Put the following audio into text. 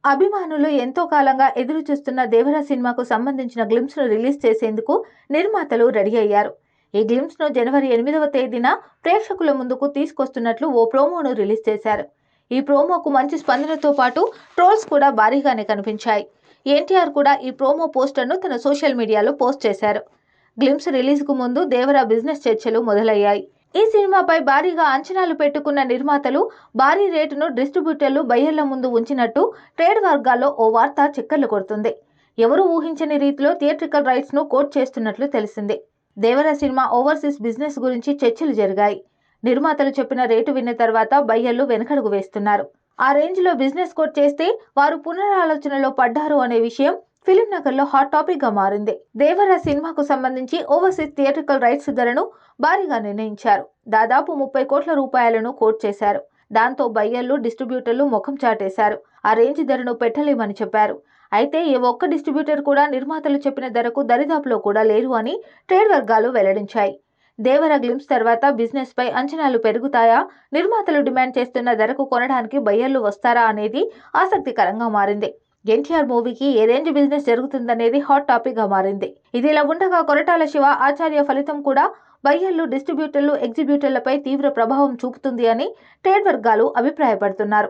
అభిమానులు ఎంతో కాలంగా ఎదురు చూస్తున్న దేవరా సినిమాకు సంబంధించిన గ్లింప్స్ ను రిలీజ్ చేసేందుకు నిర్మాతలు రెడీ అయ్యారు. ఈ గ్లింప్స్ ను జనవరి 8వ తేదీన ప్రేక్షకుల ముందుకు తీసుకొస్తున్నట్లు ఓ ప్రోమోను రిలీజ్ చేశారు. ఈ ప్రోమోకు మంచి స్పందనతో పాటు ట్రోల్స్ కూడా భారీగానే కనిపించాయి. ఎన్టీఆర్ కూడా ఈ ప్రోమో పోస్టర్ను తన సోషల్ మీడియాలో పోస్ట్ చేశారు. గ్లింప్స్ రిలీజ్ కు ముందు దేవరా బిజినెస్ చర్చలు మొదలయ్యాయి. ఈ సినిమాపై భారీగా అంచనాలు పెట్టుకున్న నిర్మాతలు భారీ రేటును డిస్ట్రిబ్యూటర్లు బయ్యర్ల ముందు ఉంచినట్టు ట్రేడ్ వర్గాల్లో ఓ వార్త చక్కర్లు కొడుతుంది. ఎవరూ ఊహించని రీతిలో థియేట్రికల్ రైట్స్ ను కోట్ చేస్తున్నట్లు తెలిసింది. దేవరా సినిమా ఓవర్సీస్ బిజినెస్ గురించి చర్చలు జరిగాయి. నిర్మాతలు చెప్పిన రేటు విన్న తర్వాత బయ్యర్లు వెనకడుగు వేస్తున్నారు. ఆ రేంజ్ లో బిజినెస్ కోట్ చేస్తే వారు పునరాలోచనలో పడ్డారు అనే విషయం ఫిలిం నగర్ లో హాట్ టాపిక్ గా మారింది. దేవరా సినిమాకు సంబంధించి ఓవర్సీస్ థియేట్రికల్ రైట్స్ ధరను భారీగా నిర్ణయించారు. దాదాపు 30 కోట్ల రూపాయలను కోట్ చేశారు. దాంతో బయ్యర్లు, డిస్ట్రిబ్యూటర్లు ముఖం చాటేశారు. ఆ రేంజ్ ధరను పెట్టలేమని చెప్పారు. అయితే ఏ ఒక్క డిస్ట్రిబ్యూటర్ కూడా నిర్మాతలు చెప్పిన ధరకు దరిదాపులో కూడా లేరు అని ట్రేడ్ వర్గాలు వెల్లడించాయి. దేవరా గ్లింప్స్ తర్వాత బిజినెస్ పై అంచనాలు పెరుగుతాయా, నిర్మాతలు డిమాండ్ చేస్తున్న ధరకు కొనడానికి బయ్యర్లు వస్తారా అనేది ఆసక్తికరంగా మారింది. ఎన్టీఆర్ మూవీకి ఏ రేంజ్ బిజినెస్ జరుగుతుందనేది హాట్ టాపిక్ గా మారింది. ఇదిలా ఉండగా కొరటాల శివ ఆచార్య ఫలితం కూడా బయ్యర్లు, డిస్ట్రిబ్యూటర్లు, ఎగ్జిబ్యూటర్లపై తీవ్ర ప్రభావం చూపుతుంది అని ట్రేడ్ వర్గాలు అభిప్రాయపడుతున్నారు.